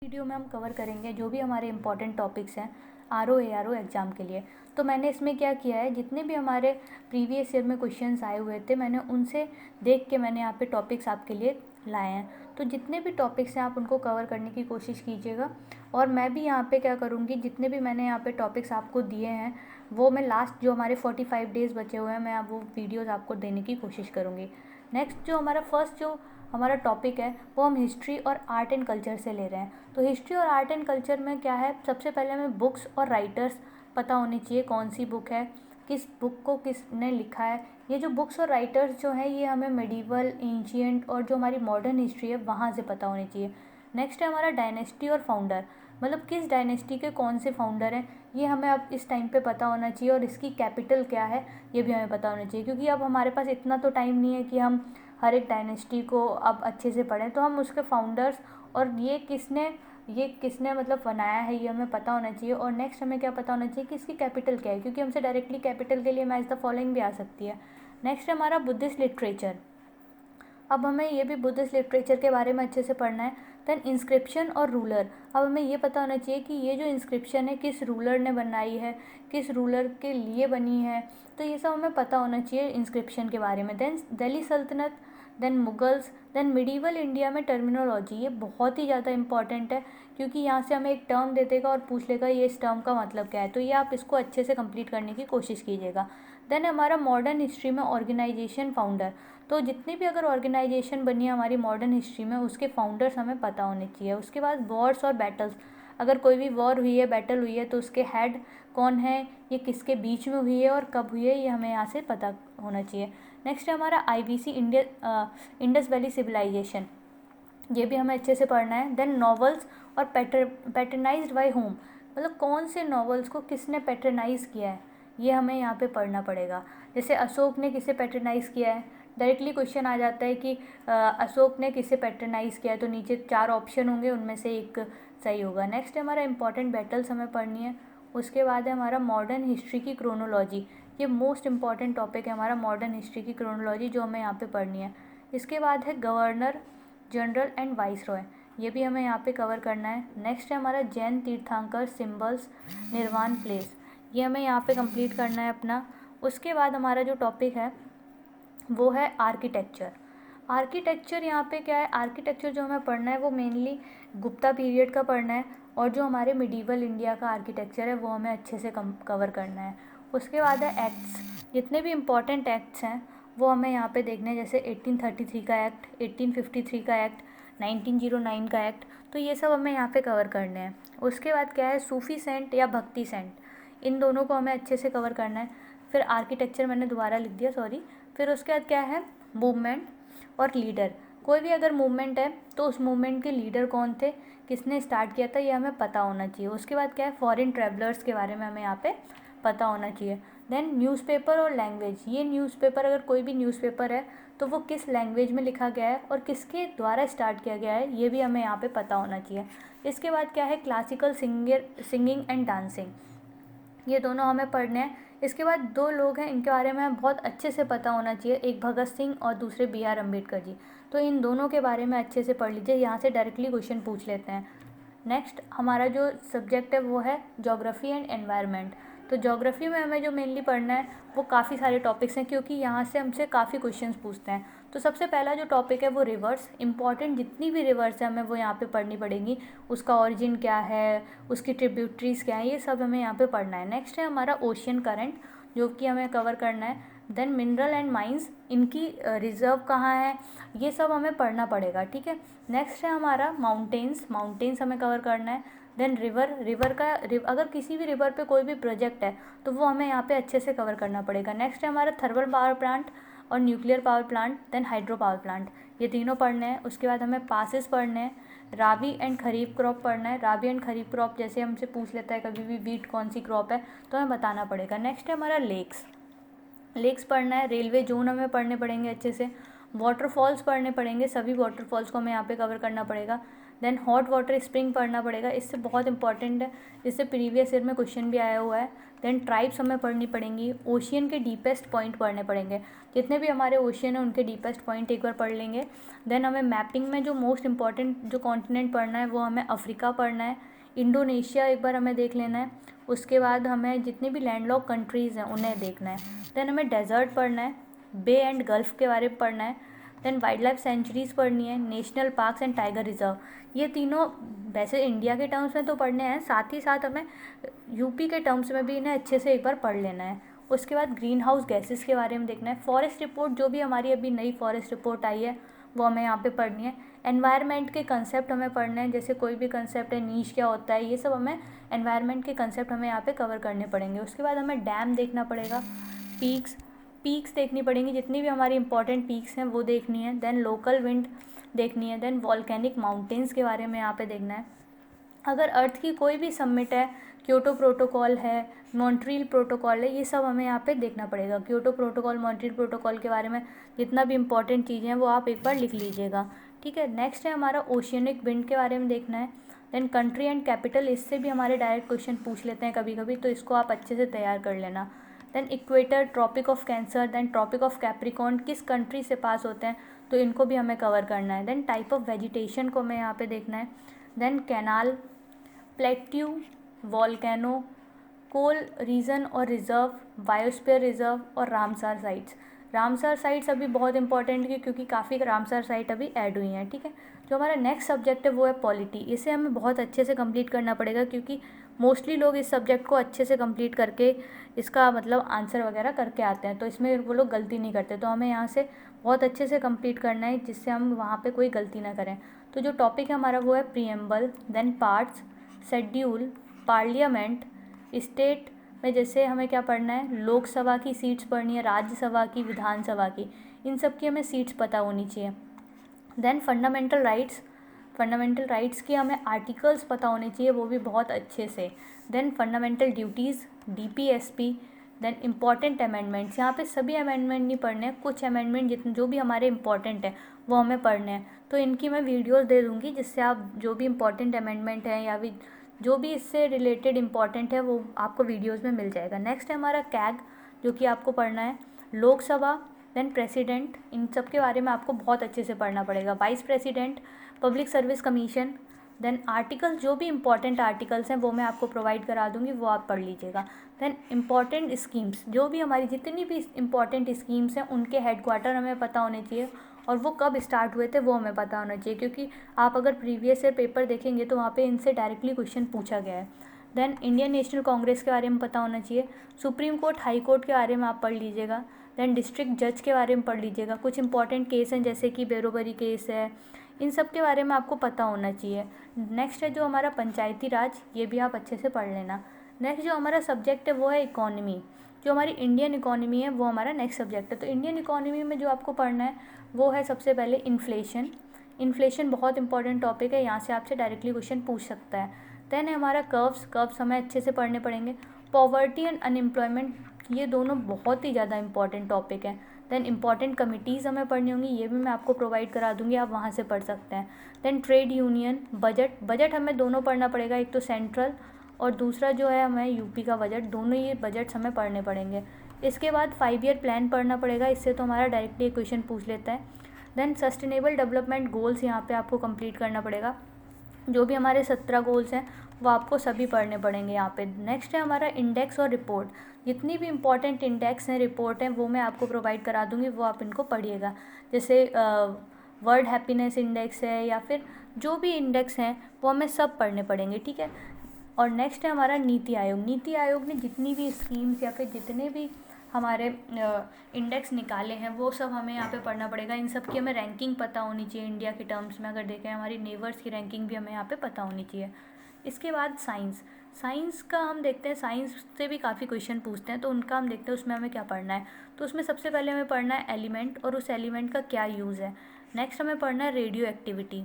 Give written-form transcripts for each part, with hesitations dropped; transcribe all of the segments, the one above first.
Video में हम cover करेंगे जो भी हमारे इंपॉर्टेंट टॉपिक्स हैं आरओ एआरओ एग्ज़ाम के लिए। तो मैंने इसमें क्या किया है, जितने भी हमारे प्रीवियस ईयर में क्वेश्चंस आए हुए थे मैंने उनसे देख के मैंने यहाँ पे टॉपिक्स आपके लिए लाए हैं। तो जितने भी टॉपिक्स हैं आप उनको कवर करने की कोशिश कीजिएगा। और मैं भी यहाँ पे क्या करूँगी, जितने भी मैंने यहाँ पे टॉपिक्स आपको दिए हैं वो मैं लास्ट जो हमारे 45 डेज़ बचे हुए हैं मैं अब वो वीडियोज़ आपको देने की कोशिश करूँगी। नेक्स्ट जो हमारा फर्स्ट जो हमारा टॉपिक है वो हम हिस्ट्री और आर्ट एंड कल्चर से ले रहे हैं। तो हिस्ट्री और आर्ट एंड कल्चर में क्या है, सबसे पहले हमें बुक्स और राइटर्स पता होनी चाहिए, कौन सी बुक है, किस बुक को किसने लिखा है। ये जो बुक्स और राइटर्स जो हैं ये हमें मेडिवल, एंशियंट और जो हमारी मॉडर्न हिस्ट्री है वहाँ से पता होनी चाहिए। नेक्स्ट है हमारा डायनेस्टी और फाउंडर, मतलब किस डायनेस्टी के कौन से फाउंडर हैं ये हमें अब इस टाइम पे पता होना चाहिए। और इसकी कैपिटल क्या है ये भी हमें पता होना चाहिए, क्योंकि अब हमारे पास इतना तो टाइम नहीं है कि हम हर एक डायनेस्टी को अब अच्छे से पढ़ें। तो हम उसके फाउंडर्स और ये किसने मतलब बनाया है ये हमें पता होना चाहिए। और नेक्स्ट हमें क्या पता होना चाहिए कि इसकी कैपिटल क्या है, क्योंकि हमसे डायरेक्टली कैपिटल के लिए मैच द फॉलोइंग भी आ सकती है। नेक्स्ट है हमारा बुद्धिस्ट लिटरेचर। अब हमें ये भी बुद्धिस्ट लिटरेचर के बारे में अच्छे से पढ़ना है। देन इंस्क्रिप्शन और रूलर, अब हमें ये पता होना चाहिए कि ये जो इंस्क्रिप्शन है किस रूलर ने बनाई है, किस रूलर के लिए बनी है। तो ये सब हमें पता होना चाहिए इंस्क्रिप्शन के बारे में। देन दिल्ली सल्तनत, then Mughals, then medieval India में टर्मिनोलॉजी, ये बहुत ही ज़्यादा इंपॉर्टेंट है, क्योंकि यहाँ से हमें एक टर्म दे देगा और पूछ लेगा ये इस टर्म का मतलब क्या है। तो ये आप इसको अच्छे से कंप्लीट करने की कोशिश कीजिएगा। देन हमारा मॉडर्न हिस्ट्री में ऑर्गेनाइजेशन फाउंडर, तो जितनी भी अगर ऑर्गेनाइजेशन बनी है हमारी मॉडर्न हिस्ट्री में उसके फाउंडर्स हमें पता होने चाहिए। उसके बाद वॉर्स और बैटल्स, अगर कोई भी वॉर हुई है, बैटल हुई है, तो उसके हेड कौन है, ये किसके बीच में हुई है और कब हुई है, ये हमें यहाँ से पता होना चाहिए। नेक्स्ट है हमारा आईबीसी, इंडस वैली सिविलाइजेशन, ये भी हमें अच्छे से पढ़ना है। देन नॉवेल्स और पैटर्नाइज्ड बाय होम, मतलब कौन से नॉवेल्स को किसने पैटर्नाइज किया है ये हमें यहाँ पे पढ़ना पड़ेगा। जैसे अशोक ने किसे पैटर्नाइज किया है, डायरेक्टली क्वेश्चन आ जाता है कि अशोक ने किसे पैटर्नाइज किया है, तो नीचे 4 ऑप्शन होंगे उनमें से एक सही होगा। नेक्स्ट है हमारा इंपॉर्टेंट बैटल्स हमें पढ़नी है। उसके बाद है हमारा मॉडर्न हिस्ट्री की क्रोनोलॉजी, ये मोस्ट इंपॉर्टेंट टॉपिक है हमारा मॉडर्न हिस्ट्री की क्रोनोलॉजी जो हमें यहाँ पे पढ़नी है। इसके बाद है governor general and vice Roy, ये भी हमें यहाँ पे कवर करना है। नेक्स्ट है हमारा जैन तीर्थंकर सिंबल्स निर्वाण प्लेस, ये हमें यहाँ पे कंप्लीट करना है अपना। उसके बाद हमारा जो टॉपिक है वो है आर्किटेक्चर। आर्किटेक्चर यहाँ पे क्या है, आर्किटेक्चर जो हमें पढ़ना है वो मेनली गुप्ता पीरियड का पढ़ना है, और जो हमारे मिडीवल इंडिया का आर्किटेक्चर है वो हमें अच्छे से कवर करना है। उसके बाद है एक्ट्स, जितने भी इम्पॉर्टेंट एक्ट्स हैं वो हमें यहाँ पे देखने हैं, जैसे 1833 का एक्ट, 1853 का एक्ट, 1909 का एक्ट, तो ये सब हमें यहाँ पे कवर करने हैं। उसके बाद क्या है, सूफी सेंट या भक्ति सेंट, इन दोनों को हमें अच्छे से कवर करना है। फिर आर्किटेक्चर मैंने दोबारा लिख दिया, सॉरी। फिर उसके बाद क्या है, मूवमेंट और लीडर, कोई भी अगर मूवमेंट है तो उस मूवमेंट के लीडर कौन थे, किसने स्टार्ट किया था, ये हमें पता होना चाहिए। उसके बाद क्या है, फॉरेन ट्रैवलर्स के बारे में हमें यहाँ पे पता होना चाहिए। देन न्यूज़पेपर और लैंग्वेज, ये न्यूज़पेपर अगर कोई भी न्यूज़पेपर है तो वो किस लैंग्वेज में लिखा गया है और किसके द्वारा स्टार्ट किया गया है ये भी हमें यहाँ पे पता होना चाहिए। इसके बाद क्या है, क्लासिकल सिंगिंग एंड डांसिंग, ये दोनों हमें पढ़ने हैं। इसके बाद 2 लोग हैं इनके बारे में हमें बहुत अच्छे से पता होना चाहिए, एक भगत सिंह और दूसरे BR अम्बेडकर जी, तो इन दोनों के बारे में अच्छे से पढ़ लीजिए, यहाँ से डायरेक्टली क्वेश्चन पूछ लेते हैं। नेक्स्ट हमारा जो सब्जेक्ट है वो है ज्योग्राफी एंड एनवायरनमेंट। तो ज्योग्राफी में हमें जो मेनली पढ़ना है वो काफ़ी सारे टॉपिक्स हैं, क्योंकि यहाँ से हमसे काफ़ी क्वेश्चंस पूछते हैं। तो सबसे पहला जो टॉपिक है वो रिवर्स, इंपॉर्टेंट जितनी भी रिवर्स है हमें वो यहाँ पे पढ़नी पड़ेगी, उसका ओरिजिन क्या है, उसकी ट्रिब्यूटरीज क्या है, ये सब हमें यहाँ पे पढ़ना है। नेक्स्ट है हमारा ओशियन करंट, जो कि हमें कवर करना है। देन मिनरल एंड माइंस, इनकी रिजर्व कहाँ है, ये सब हमें पढ़ना पड़ेगा, ठीक है। नेक्स्ट है हमारा माउंटेन्स हमें कवर करना है। देन अगर किसी भी रिवर पे कोई भी प्रोजेक्ट है तो वो हमें यहाँ पे अच्छे से कवर करना पड़ेगा। नेक्स्ट है हमारा थर्मल पावर प्लांट और nuclear power plant, then hydro power plant, ये तीनों पढ़ने हैं। उसके बाद हमें पासेस पढ़ने हैं, राबी एंड खरीफ क्रॉप पढ़ना है। राबी एंड खरीफ क्रॉप जैसे हमसे पूछ लेता है कभी भी वीट कौन सी क्रॉप है तो हमें बताना पड़ेगा। नेक्स्ट है हमारा लेक्स पढ़ना है। रेलवे जोन हमें पढ़ने पड़ेंगे अच्छे से। वाटरफॉल्स पढ़ने पड़ेंगे, सभी वाटरफॉल्स को हमें यहाँ पे कवर करना पड़ेगा। देन हॉट वाटर स्प्रिंग पढ़ना पड़ेगा, इससे बहुत इंपॉर्टेंट है, इससे प्रीवियस ईयर में क्वेश्चन भी आया हुआ है। देन ट्राइब्स हमें पढ़नी पड़ेंगी, ओशियन के डीपेस्ट पॉइंट पढ़ने पड़ेंगे, जितने भी हमारे ओशियन है उनके डीपेस्ट पॉइंट एक बार पढ़ लेंगे। देन हमें मैपिंग में जो मोस्ट इंपॉर्टेंट जो कॉन्टिनेंट पढ़ना है वो हमें अफ्रीका पढ़ना है, इंडोनेशिया एक बार हमें देख लेना है। उसके बाद हमें जितनी भी लैंडलॉक कंट्रीज़ हैं उन्हें देखना है। देन हमें डेजर्ट पढ़ना है, बे एंड गल्फ के बारे में पढ़ना है। देन वाइल्ड लाइफ सेंचुरीज़ पढ़नी है, national parks and tiger reserve, ये तीनों वैसे इंडिया के टर्म्स में तो पढ़ने हैं, साथ ही साथ हमें यूपी के टर्म्स में भी इन्हें अच्छे से एक बार पढ़ लेना है। उसके बाद ग्रीन हाउस गैसेस के बारे में देखना है, फॉरेस्ट रिपोर्ट जो भी हमारी अभी नई फॉरेस्ट रिपोर्ट आई है वो हमें यहाँ पे पढ़नी है। एनवायरनमेंट के कंसेप्ट हमें पढ़ने हैं, जैसे कोई भी कंसेप्ट है, नीश क्या होता है, ये सब हमें एनवायरनमेंट के कंसेप्ट हमें यहाँ पे कवर करने पड़ेंगे। उसके बाद हमें डैम देखना पड़ेगा, पीक्स देखनी पड़ेंगी, जितनी भी हमारी इंपॉर्टेंट पीक्स हैं वो देखनी है। देन लोकल विंड देखनी है। देन वॉल्केनिक माउंटेन्स के बारे में यहाँ पे देखना है। अगर अर्थ की कोई भी समिट है, क्योटो प्रोटोकॉल है, मॉन्ट्रियल प्रोटोकॉल है, ये सब हमें यहाँ पे देखना पड़ेगा। क्योटो प्रोटोकॉल, मॉन्ट्रियल प्रोटोकॉल के बारे में जितना भी इंपॉर्टेंट चीज़ें हैं वो आप एक बार लिख लीजिएगा, ठीक है। नेक्स्ट है हमारा ओशियनिक विंड के बारे में देखना है। देन कंट्री एंड कैपिटल, इससे भी हमारे डायरेक्ट क्वेश्चन पूछ लेते हैं कभी कभी, तो इसको आप अच्छे से तैयार कर लेना। Then equator, tropic of cancer, then tropic of capricorn किस कंट्री से पास होते हैं, तो इनको भी हमें कवर करना है। देन टाइप ऑफ वेजिटेशन को हमें यहाँ पे देखना है। देन कैनाल, प्लेट्यू, वॉल्केनो, कोल रीजन और रिजर्व, बायोस्फीयर रिजर्व और रामसार साइट्स। रामसार साइट्स अभी बहुत इंपॉर्टेंट है क्योंकि काफ़ी रामसार साइट अभी ऐड हुई हैं, ठीक है। जो हमारा नेक्स्ट सब्जेक्ट है वो है पॉलिटी, इसे हमें बहुत अच्छे से कंप्लीट करना पड़ेगा क्योंकि मोस्टली लोग इस सब्जेक्ट को अच्छे से कंप्लीट करके इसका मतलब आंसर वगैरह करके आते हैं, तो इसमें वो लोग गलती नहीं करते, तो हमें यहाँ से बहुत अच्छे से कंप्लीट करना है जिससे हम वहाँ पे कोई गलती ना करें। तो जो टॉपिक है हमारा वो है preamble, then parts, schedule, parliament, state में जैसे हमें क्या पढ़ना है, लोकसभा की सीट्स पढ़नी है, राज्यसभा की, विधानसभा की, इन सब की हमें सीट्स पता होनी चाहिए। देन फंडामेंटल राइट्स की हमें आर्टिकल्स पता होने चाहिए, वो भी बहुत अच्छे से। Then fundamental duties, DPSP. Then important amendments, यहाँ पे सभी अमेंडमेंट नहीं पढ़ने हैं, कुछ अमेंडमेंट जितने जो भी हमारे इंपॉर्टेंट है वो हमें पढ़ने हैं, तो इनकी मैं वीडियोस दे दूँगी जिससे आप जो भी इंपॉर्टेंट अमेंडमेंट है या भी जो भी इससे रिलेटेड इंपॉर्टेंट है वो आपको वीडियोज़ में मिल जाएगा। नेक्स्ट है हमारा कैग, जो कि आपको पढ़ना है, लोकसभा, देन प्रेसिडेंट, इन सब के बारे में आपको बहुत अच्छे से पढ़ना पड़ेगा, vice president, public service commission. Then article, जो भी इंपॉर्टेंट आर्टिकल्स हैं वो मैं आपको प्रोवाइड करा दूँगी, वो आप पढ़ लीजिएगा। देन इंपॉर्टेंट स्कीम्स, जो भी हमारी जितनी भी इंपॉर्टेंट स्कीम्स हैं उनके हेडक्वार्टर हमें पता होने चाहिए और वो कब स्टार्ट हुए थे वो हमें पता होना चाहिए, क्योंकि आप अगर प्रीवियस ईयर पेपर देखेंगे तो वहाँ पे इनसे डायरेक्टली क्वेश्चन पूछा गया है। देन इंडियन नेशनल कांग्रेस के बारे में पता होना चाहिए, सुप्रीम कोर्ट, हाई कोर्ट के बारे में आप पढ़ लीजिएगा। देन डिस्ट्रिक्ट जज के बारे में पढ़ लीजिएगा, कुछ इंपॉर्टेंट केस हैं जैसे कि बेरोबरी केस है, इन सब के बारे में आपको पता होना चाहिए। नेक्स्ट है जो हमारा पंचायती राज, ये भी आप अच्छे से पढ़ लेना। नेक्स्ट जो हमारा सब्जेक्ट है वो है इकोनॉमी, जो हमारी इंडियन इकोनॉमी है वो हमारा नेक्स्ट सब्जेक्ट है। तो इंडियन इकोनॉमी में जो आपको पढ़ना है वो है सबसे पहले इन्फ्लेशन बहुत इंपॉर्टेंट टॉपिक है, यहाँ से आपसे डायरेक्टली क्वेश्चन पूछ सकता है। देन है हमारा कर्व्स हमें अच्छे से पढ़ने पड़ेंगे। पॉवर्टी एंड अनएम्प्लॉयमेंट, ये दोनों बहुत ही ज़्यादा इंपॉर्टेंट टॉपिक हैं। देन इंपॉर्टेंट कमिटीज़ हमें पढ़नी होंगी, ये भी मैं आपको प्रोवाइड करा दूंगी, आप वहाँ से पढ़ सकते हैं। देन ट्रेड यूनियन, बजट हमें दोनों पढ़ना पड़ेगा, एक तो सेंट्रल और दूसरा जो है हमें यूपी का बजट, दोनों ये बजट्स हमें पढ़ने पड़ेंगे। इसके बाद 5 ईयर प्लान पढ़ना पड़ेगा, इससे तो हमारा डायरेक्टली क्वेश्चन पूछ लेता है। देन सस्टेनेबल डेवलपमेंट गोल्स यहाँ पे आपको कंप्लीट करना पड़ेगा, जो भी हमारे 17 गोल्स हैं वो आपको सभी पढ़ने पड़ेंगे यहाँ पे। नेक्स्ट है हमारा इंडेक्स और रिपोर्ट, जितनी भी इंपॉर्टेंट इंडेक्स हैं, रिपोर्ट हैं, वो मैं आपको प्रोवाइड करा दूँगी, वो आप इनको पढ़िएगा। जैसे वर्ल्ड हैप्पीनेस इंडेक्स है या फिर जो भी इंडेक्स हैं वो हमें सब पढ़ने पड़ेंगे, ठीक है। और नेक्स्ट है हमारा नीति आयोग ने जितनी भी स्कीम्स या फिर जितने भी हमारे इंडेक्स निकाले हैं वो सब हमें यहाँ पे पढ़ना पड़ेगा। इन सब की हमें रैंकिंग पता होनी चाहिए, इंडिया के टर्म्स में अगर देखें हमारी नेबर्स की रैंकिंग भी हमें यहाँ पे पता होनी चाहिए। इसके बाद साइंस का हम देखते हैं, साइंस से भी काफ़ी क्वेश्चन पूछते हैं, तो उनका हम देखते हैं उसमें हमें क्या पढ़ना है। तो उसमें सबसे पहले हमें पढ़ना है एलिमेंट और उस एलिमेंट का क्या यूज़ है। नेक्स्ट हमें पढ़ना है radioactivity,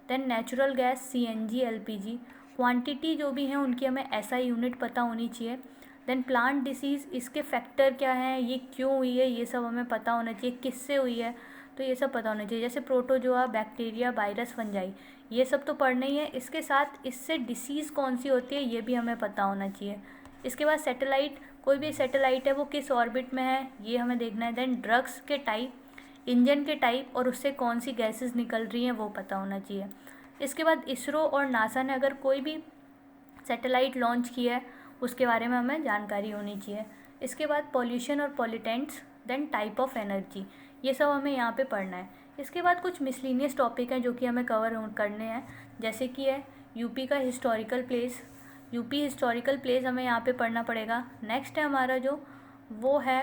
then natural gas, CNG, LPG, quantity जो भी हैं उनकी हमें SI यूनिट पता होनी चाहिए। देन प्लांट डिसीज़, इसके फैक्टर क्या हैं, ये क्यों हुई है, ये सब हमें पता होना चाहिए, किससे हुई है, तो ये सब पता होना चाहिए। जैसे प्रोटोजोआ, बैक्टीरिया, वायरस, फंजाई, ये सब तो पढ़ना ही है। इसके साथ इससे डिसीज़ कौन सी होती है ये भी हमें पता होना चाहिए। इसके बाद सैटेलाइट, कोई भी सैटेलाइट है वो किस ऑर्बिट में है ये हमें देखना है। देन ड्रग्स के टाइप, इंजन के टाइप और उससे कौन सी गैसेस निकल रही हैं वो पता होना चाहिए। इसके बाद इसरो और नासा ने अगर कोई भी सैटेलाइट लॉन्च किया है उसके बारे में हमें जानकारी होनी चाहिए। इसके बाद पॉल्यूशन और pollutants, then type of energy, ये सब हमें यहाँ पे पढ़ना है। इसके बाद कुछ मिसलिनियस टॉपिक हैं जो कि हमें कवर करने हैं, जैसे कि है यूपी का historical place, UP historical place हमें यहाँ पे पढ़ना पड़ेगा। नेक्स्ट है हमारा जो वो है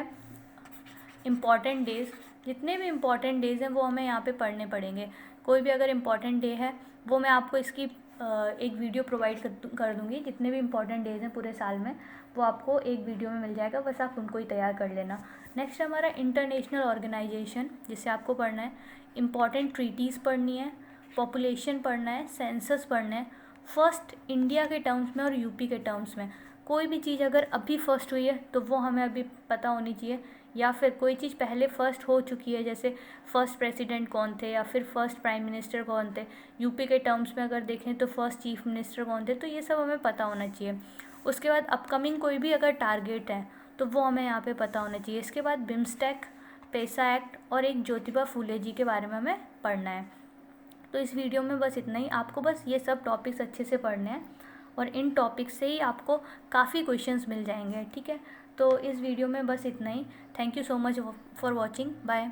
इम्पॉर्टेंट डेज़, जितने भी इम्पॉर्टेंट डेज़ हैं वो हमें यहाँ पे पढ़ने पड़ेंगे। कोई भी अगर इम्पॉर्टेंट डे है वो मैं आपको इसकी एक वीडियो प्रोवाइड कर दूँगी। जितने भी इम्पॉर्टेंट डेज़ हैं पूरे साल में वो आपको एक वीडियो में मिल जाएगा, बस आप उनको ही तैयार कर लेना। नेक्स्ट हमारा इंटरनेशनल ऑर्गेनाइजेशन, जिससे आपको पढ़ना है। इम्पॉर्टेंट ट्रीटीज़ पढ़नी है, पॉपुलेशन पढ़ना है, सेंसस पढ़ना है। फर्स्ट इंडिया के टर्म्स में और यूपी के टर्म्स में कोई भी चीज़ अगर अभी फर्स्ट हुई है तो वो हमें अभी पता होनी चाहिए, या फिर कोई चीज़ पहले फर्स्ट हो चुकी है, जैसे फर्स्ट प्रेसिडेंट कौन थे या फिर फर्स्ट प्राइम मिनिस्टर कौन थे। यूपी के टर्म्स में अगर देखें तो फर्स्ट चीफ मिनिस्टर कौन थे, तो ये सब हमें पता होना चाहिए। उसके बाद अपकमिंग कोई भी अगर टारगेट है तो वो हमें यहाँ पे पता होना चाहिए। इसके बाद बिम्स्टेक, पेसा एक्ट और एक ज्योतिबा फूले जी के बारे में हमें पढ़ना है। तो इस वीडियो में बस इतना ही, आपको बस ये सब टॉपिक्स अच्छे से पढ़ने हैं और इन टॉपिक्स से ही आपको काफ़ी क्वेश्चंस मिल जाएंगे, ठीक है। तो इस वीडियो में बस इतना ही। Thank you so much for watching, bye.